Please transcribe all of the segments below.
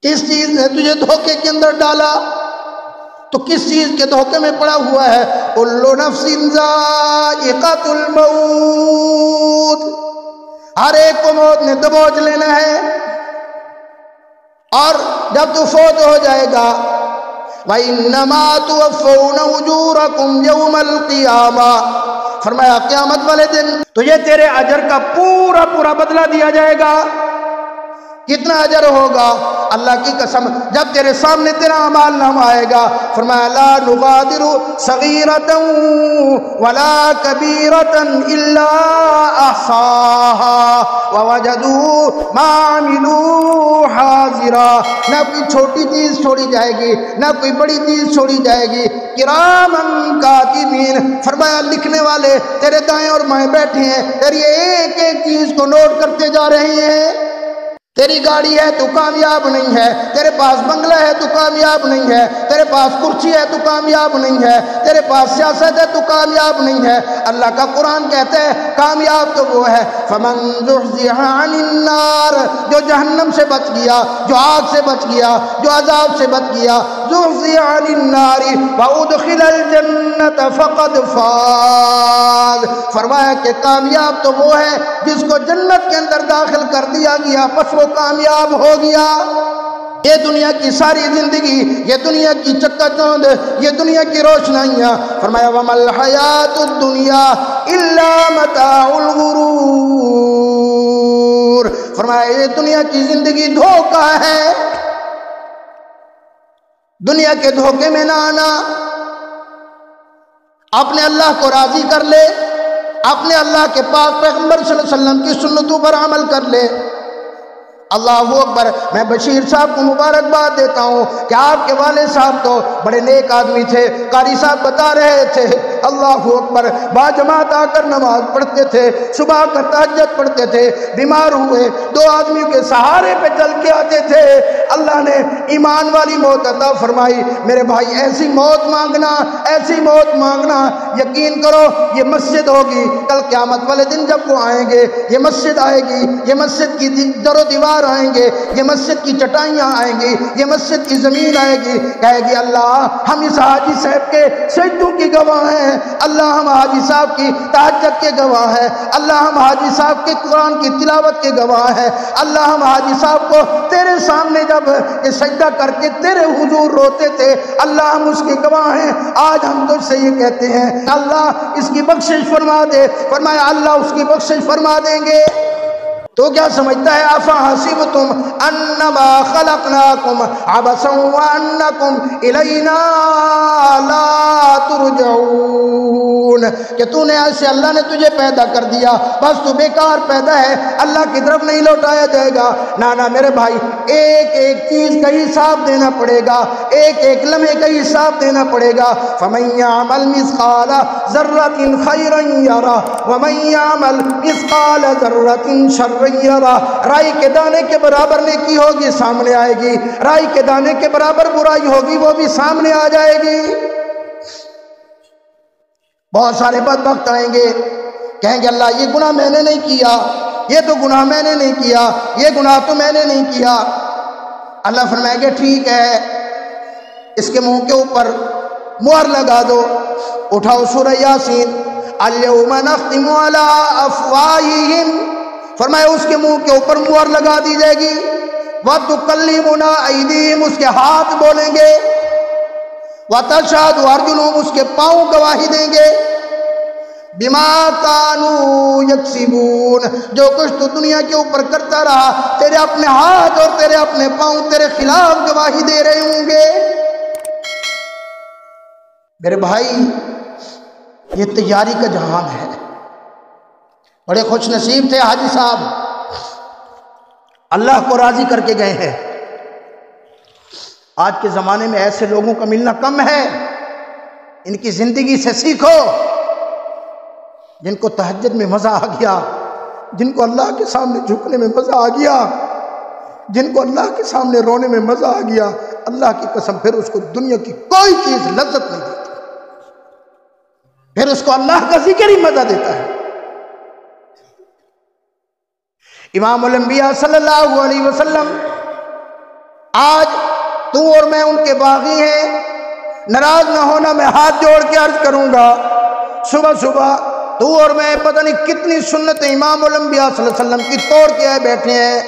اس چیز نے تجھے دھوکے کے اندر ڈالا تو کس چیز کے دھوکے میں پڑا ہوا ہے؟ کل نفس ذائقۃ الموت، ہر ایک کو موت نے دبوچ لینا ہے، اور جب تو فوت ہو جائے گا وَإِنَّمَا تُوَفَّوْنَ أُجُورَكُمْ يَوْمَ الْقِيَامَةِ، فرمایا قیامت والے دن تجھے تیرے اجر کا پورا پورا بدلہ دیا جائے گا۔ کتنا اجر ہوگا؟ اللہ کی قسم جب تیرے سامنے تیرا اعمال نامہ آئے گا، فرمایا لا نغادر صغیرۃ ولا کبیرۃ الا احصاها ووجدوا ما عملوا حاضرا، نہ کوئی چھوٹی چیز چھوڑی جائے گی نہ کوئی بڑی چیز چھوڑی جائے گی، کرامن کاتبین، فرمایا لکھنے والے تیرے دائیں اور بائیں بیٹھے ہیں، تیری ایک ایک چیز کو نوٹ کرتے جا رہے ہیں۔ تیری گاڑی ہے تو کامیاب نہیں ہے، تیرے پاس بنگلہ ہے تو کامیاب نہیں ہے، تیرے پاس کرسی ہے تو کامیاب نہیں ہے، تیرے پاس سیاست ہے تو کامیاب نہیں ہے۔ اللہ کا قرآن کہتا ہے کامیاب تو وہ ہے فَمَن زُحْزِحَ عَنِ النَّارِ، جو جہنم سے بچ گیا، جو آگ سے بچ گیا، جو عذاب سے بچ گیا، زُحْزِحَ عَنِ النَّارِ وَأُدْخِلَ الْجَنَّةَ فَقَدْ فَازَ، فرمایا کہ کامیاب تو وہ ہے جس کو جنت کے اندر داخل کر دیا گیا، پس وہ کامیاب ہو گیا۔ یہ دنیا کی ساری زندگی، یہ دنیا کی چکا چوند، یہ دنیا کی روشنائیاں، فرمایا وَمَا الْحَيَاةُ الدُّنْيَا إِلَّا مَتَاعُ الْغُرُورِ، فرمایا یہ دنیا کی زندگی دھوکہ ہے، دنیا کے دھوکے میں نہ آنا، اپنے اللہ کو راضی کر لے، اپنے اللہ کے پاک پیغمبر صلی اللہ علیہ وسلم کی سنتوں پر عمل کر لے۔ اللہ اکبر۔ میں بشیر صاحب کو مبارکباد دیتا ہوں کہ آپ کے والد صاحب تو بڑے نیک آدمی تھے، قاری صاحب بتا رہے تھے، اللہ اکبر، باجماعت آ کر نماز پڑھتے تھے، صبح کا تہجد پڑھتے تھے، بیمار ہوئے 2 آدمیوں کے سہارے پہ چل کے آتے تھے، اللہ نے ایمان والی موت عطا فرمائی۔ میرے بھائی ایسی موت مانگنا، ایسی موت مانگنا، یقین کرو یہ مسجد ہوگی، کل قیامت والے دن جب وہ آئیں گے، یہ مسجد آئے گی، یہ مسجد کی در و دیوار آئیں گے، یہ مسجد کی چٹائیاں آئیں گی، یہ مسجد کی زمین آئے گی، کہے گی اللہ ہم اس حاجی صاحب کے سجدوں کی گواہ ہیں، اللہ ہم حاجی صاحب کی تہجد کے گواہ ہیں، اللہ ہم حاجی صاحب کے قرآن کی تلاوت کے گواہ ہیں، اللہ ہم حاجی صاحب کو تیرے سامنے جب یہ سجدہ کر کے تیرے حضور روتے تھے، اللہ ہم اس کے گواہ ہیں۔ آج ہم تجھ سے یہ کہتے ہیں اللہ اس کی بخشش فرما دے، فرمایا اللہ اس کی بخشش فرما دیں گے۔ تو کیا سمجھتا ہے افحسبتم انما خلقناکم عبثا وانکم الینا لا ترجعون، کہ تو نے ایسے اللہ نے تجھے پیدا کر دیا بس تو بیکار پیدا ہے، اللہ کی طرف نہیں لوٹایا جائے گا۔ نانا میرے بھائی ایک ایک چیز کا حساب دینا پڑے گا، ایک ایک لمحے کا حساب دینا پڑے گا۔ فمن یعمل مثقال ذرۃ خیرا یرہ ومن یعمل مثقال ذرۃ شرا یرہ، رائی کے دانے کے برابر نیکی ہوگی سامنے آئے گی، رائی کے دانے کے برابر برائی ہوگی وہ بھی سامنے آ جائے گی۔ بہت سارے بدبخت آئیں گے کہیں گے اللہ یہ گناہ میں نے نہیں کیا، یہ تو گناہ میں نے نہیں کیا، یہ گناہ تو میں نے نہیں کیا۔ اللہ فرمائے گا ٹھیک ہے، اس کے منہ کے اوپر مہر لگا دو، اٹھاؤ سورہ یاسین، الیوم نختم علی افواہہم، فرمایا اس کے منہ کے اوپر مہر لگا دی جائے گی، وَتُكَلِّمُنَا أَيْدِيهِمْ، اس کے ہاتھ بولیں گے، وَتَشْهَدُ أَرْجُلُهُمْ، اس کے پاؤں گواہی دیں گے، بِمَا كَانُوا يَكْسِبُونَ، جو کچھ تو دنیا کے اوپر کرتا رہا، تیرے اپنے ہاتھ اور تیرے اپنے پاؤں تیرے خلاف گواہی دے رہے ہوں گے۔ میرے بھائی یہ تیاری کا جہان ہے۔ بڑے خوش نصیب تھے حاجی صاحب، اللہ کو راضی کر کے گئے ہیں۔ آج کے زمانے میں ایسے لوگوں کا ملنا کم ہے، ان کی زندگی سے سیکھو، جن کو تہجد میں مزہ آ گیا، جن کو اللہ کے سامنے جھکنے میں مزہ آ گیا، جن کو اللہ کے سامنے رونے میں مزہ آ گیا، اللہ کی قسم پھر اس کو دنیا کی کوئی چیز لذت نہیں دیتی، پھر اس کو اللہ کا ذکر ہی مزہ دیتا ہے۔ امام الانبیاء صلی اللہ علیہ وسلم آج تو اور میں ان کے باغی ہیں، ناراض نہ ہونا، میں ہاتھ جوڑ کے عرض کروں گا، صبح صبح تو اور میں پتہ نہیں کتنی سنتیں امام الانبیاء صلی اللہ علیہ وسلم کی توڑ کے آئے بیٹھے ہیں،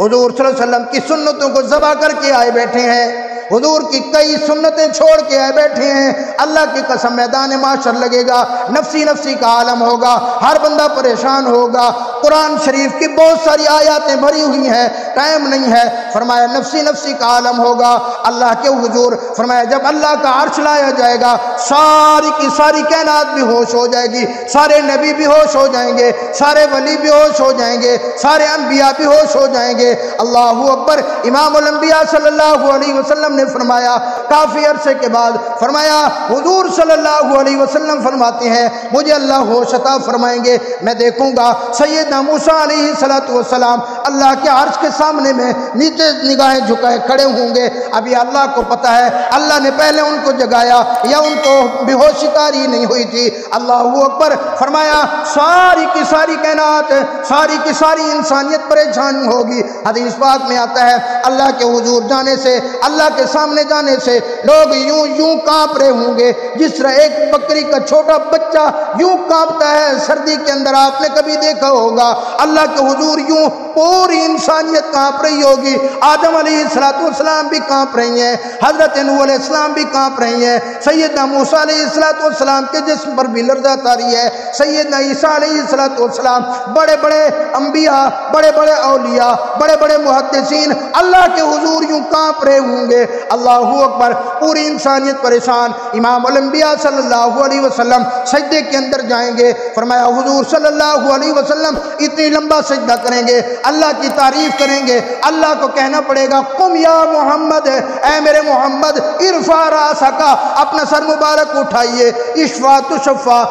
حضور صلی اللہ علیہ وسلم کی سنتوں کو ذبح کر کے آئے بیٹھے ہیں، حضور کی کئی سنتیں چھوڑ کے آئے بیٹھے ہیں۔ اللہ کی قسم میدان معاشر لگے گا، نفسی نفسی کا عالم ہوگا، ہر بندہ پریشان ہوگا۔ قرآن شریف کی بہت ساری آیاتیں بھری ہوئی ہیں، ٹائم نہیں ہے، فرمایا نفسی نفسی کا عالم ہوگا۔ اللہ کے حضور فرمایا جب اللہ کا عرش لایا جائے گا، ساری کی ساری کائنات بھی ہوش ہو جائے گی، سارے نبی بھی ہوش ہو جائیں گے، سارے ولی بھی ہوش ہو جائیں گے، سارے انبیاء بھی ہوش ہو جائیں گے۔ اللہ اکبر۔ امام الانبیاء صلی اللہ علیہ وسلم نے فرمایا، کافی عرصے کے بعد فرمایا، حضور صلی اللہ علیہ وسلم فرماتے ہیں مجھے اللہ ہوش عطا فرمائیں گے، میں دیکھوں گا سیدنا موسیٰ علیہ السلام اللہ کے عرش کے سامنے میں نیچے نگاہیں جھکائے کھڑے ہوں گے۔ ابھی اللہ کو پتا ہے اللہ نے پہلے ان کو جگایا یا ان کو بے ہوشی طاری نہیں ہوئی تھی۔ اللہ اکبر۔ فرمایا ساری کی ساری کائنات، ساری کی ساری انسانیت پریشان ہوگی۔ حدیث پاک میں آتا ہے اللہ کے حضور جانے سے، اللہ کے سامنے جانے سے لوگ یوں یوں کانپ رہے ہوں گے جس طرح ایک بکری کا چھوٹا بچہ یوں کانپتا ہے سردی کے اندر، آپ نے کبھی دیکھا ہوگا۔ اللہ کے حضور یوں پوری انسانیت کانپ رہی ہوگی، آدم علیہ السلام بھی کانپ رہی ہیں، حضرت نوح علیہ السلام بھی کانپ رہی ہیں، سیدنا موسیٰ علیہ السلام کے جسم پر بھی لرزہ طاری ہے، سیدنا عیسیٰ علیہ السلام، بڑے بڑے انبیاء، بڑے بڑے اولیاء، بڑے بڑے محدثین اللہ کے حضور یوں کانپ رہے ہوں گے۔ اللہ اکبر۔ پوری انسانیت پریشان۔ امام الانبیاء صلی اللہ علیہ وسلم سجدے کے اندر جائیں گے، فرمایا حضور صلی اللہ علیہ وسلم اتنی لمبا سجدہ کریں گے، اللہ کی تعریف کریں گے، اللہ کو کہنا پڑے گا قم یا محمد، اے میرے محمد، ارفع راسک، اپنا سر مبارک اٹھائیے، اشفع تشفع،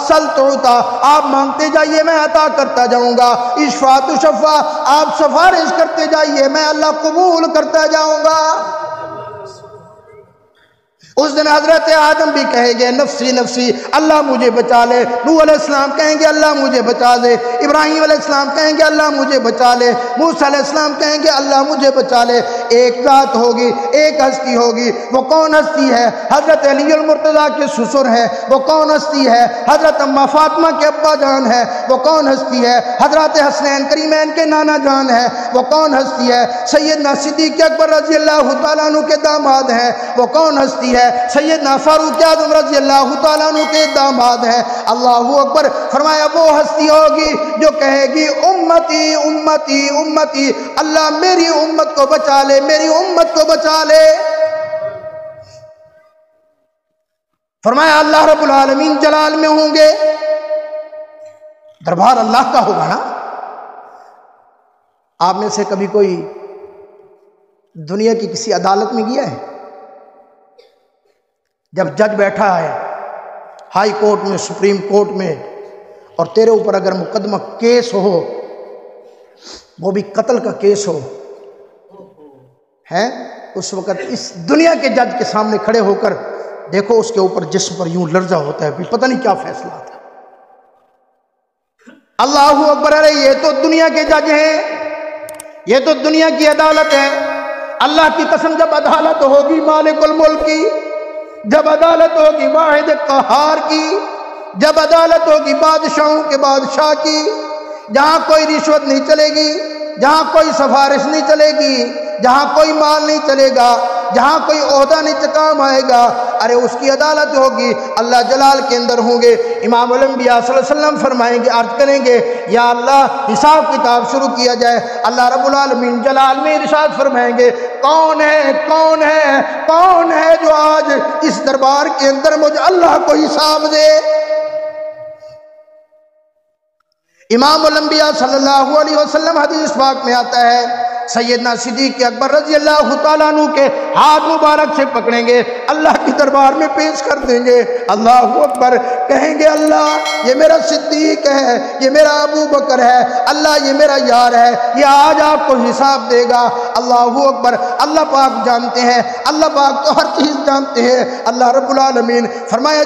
سل تعطی، آپ مانگتے جائیے میں عطا کرتا جاؤں گا، اشفع تشفع، آپ سفارش کرتے جائیے میں اللہ قبول کرتا جاؤں گا۔ اس دن حضرت آدم بھی کہیں گے نفسی نفسی، اللہ مجھے بچا لے، نوح علیہ السلام کہیں گے اللہ مجھے بچا لے، ابراہیم علیہ السلام کہیں گے اللہ مجھے بچا لے، موسیٰ علیہ السلام کہیں گے اللہ مجھے بچا لے۔ ایک ذات ہوگی، ایک ہستی ہوگی، وہ کون ہستی ہے؟ حضرت علی المرتضیٰ کے سسر ہے، وہ کون ہستی ہے؟ حضرت اماں فاطمہ کے ابا جان ہے، وہ کون ہستی ہے؟ حضرت حسنین کریمین کے نانا جان ہے، وہ کون ہستی ہے؟ سیدنا صدیق اکبر رضی اللہ تعالیٰ عنہ کے داماد ہیں، وہ کون ہستی ہے؟ سیدنا فاروق اعظم رضی اللہ تعالیٰ عنہ کے داماد ہیں۔ اللہ اکبر۔ فرمایا وہ ہستی ہوگی جو کہے گی امتی امتی امتی، اللہ میری امت کو بچا لے، میری امت کو بچا لے۔ فرمایا اللہ رب العالمین جلال میں ہوں گے، دربار اللہ کا ہوگا نا۔ آپ میں سے کبھی کوئی دنیا کی کسی عدالت میں گیا ہے؟ جب جج بیٹھا ہے ہائی کورٹ میں، سپریم کورٹ میں، اور تیرے اوپر اگر مقدمہ کیس ہو، وہ بھی قتل کا کیس ہو، ہے اس وقت اس دنیا کے جج کے سامنے کھڑے ہو کر دیکھو اس کے اوپر جسم پر یوں لرزہ ہوتا ہے، پتہ نہیں کیا فیصلہ آتا ہے۔ اللہ اکبر۔ ارے یہ تو دنیا کے جج ہیں، یہ تو دنیا کی عدالت ہے۔ اللہ کی قسم جب عدالت ہوگی مالک الملک کی، جب عدالت ہوگی واحد قہار کی، جب عدالت ہوگی بادشاہوں کے بادشاہ کی، جہاں کوئی رشوت نہیں چلے گی، جہاں کوئی سفارش نہیں چلے گی، جہاں کوئی مال نہیں چلے گا، جہاں کوئی عہدہ نہیں کام آئے گا، ارے اس کی عدالت ہوگی، اللہ جلال کے اندر ہوں گے۔ امام الانبیاء صلی اللہ علیہ وسلم فرمائیں گے، عرض کریں گے یا اللہ حساب کتاب شروع کیا جائے۔ اللہ رب العالمین جلال میں ارشاد فرمائیں گے کون ہے کون ہے کون ہے جو آج اس دربار کے اندر مجھے اللہ کو حساب دے۔ امام الانبیاء صلی اللہ علیہ وسلم حدیث پاک میں آتا ہے سیدنا صدیق اکبر رضی اللہ تعالیٰ عنہ کے ہاتھ مبارک سے پکڑیں گے، اللہ کی دربار میں پیش کر دیں گے۔ اللہ اکبر۔ کہیں گے اللہ یہ میرا صدیق ہے، یہ میرا ابو بکر ہے، اللہ یہ میرا یار ہے، یہ آج آپ کو حساب دے گا۔ اللہ اکبر، اللہ پاک جانتے ہیں، اللہ پاک تو ہر چیز جانتے ہیں۔ اللہ رب العالمین فرمایا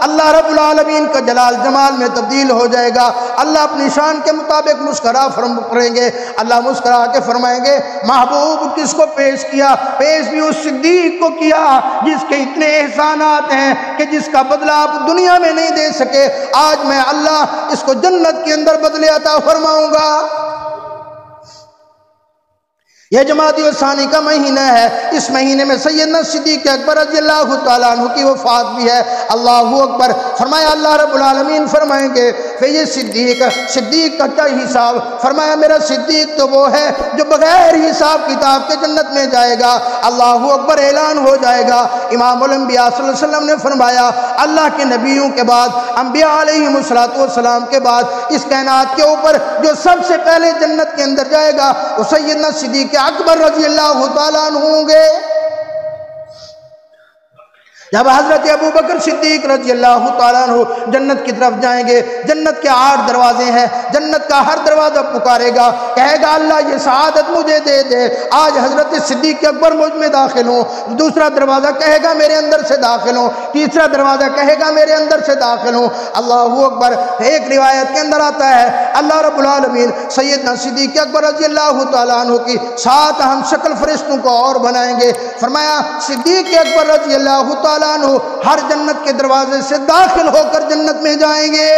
اللہ رب العالمین کا جلال جمال میں تبدیل ہو جائے گا۔ اللہ اپنی شان کے مطابق مسکرا کریں گے، اللہ مسکرا کے فرمائیں گے محبوب کس کو پیش کیا؟ پیش بھی اس صدیق کو کیا جس کے اتنے احسانات ہیں کہ جس کا بدلہ آپ دنیا میں نہیں دے سکے، آج میں اللہ اس کو جنت کے اندر بدلے عطا فرماؤں گا۔ یہ جمادی الثانی کا مہینہ ہے، اس مہینے میں سیدنا صدیق اکبر رضی اللہ تعالیٰ عنہ کی وفات بھی ہے۔ اللہ اکبر، فرمایا اللہ رب العالمین فرمائیں گے کہ یہ صدیق کا کیا حساب؟ فرمایا میرا صدیق تو وہ ہے جو بغیر حساب کتاب کے جنت میں جائے گا۔ اللہ اکبر، اعلان ہو جائے گا۔ امام الانبیاء صلی اللہ علیہ وسلم نے فرمایا اللہ کے نبیوں کے بعد، انبیاء علیہم السلام کے بعد اس کائنات کے اوپر جو سب سے پہلے جنت کے اندر جائے گا وہ سیدنا صدیق اکبر رضی اللہ تعالیٰ عنہ ہوں گے۔ جب حضرت ابوبکر صدیق رضی اللہ تعالیٰ عنہ جنت کی طرف جائیں گے، جنت کے 8 دروازے ہیں، جنت کا ہر دروازہ پکارے گا، کہے گا اللہ یہ سعادت مجھے دے دے، آج حضرت صدیق اکبر مجھ میں داخل ہوں۔ دوسرا دروازہ کہے گا میرے اندر سے داخل ہوں، تیسرا دروازہ کہے گا میرے اندر سے داخل ہوں۔ اللہ اکبر، ایک روایت کے اندر آتا ہے اللہ رب العالمین سیدنا صدیق اکبر رضی اللہ تعالیٰ عنہ کی 7 اہم شکل فرشتوں کو اور بنائیں گے۔ فرمایا صدیق اکبر رضی اللہ تعالیٰ ہر جنت کے دروازے سے داخل ہو کر جنت میں جائیں گے۔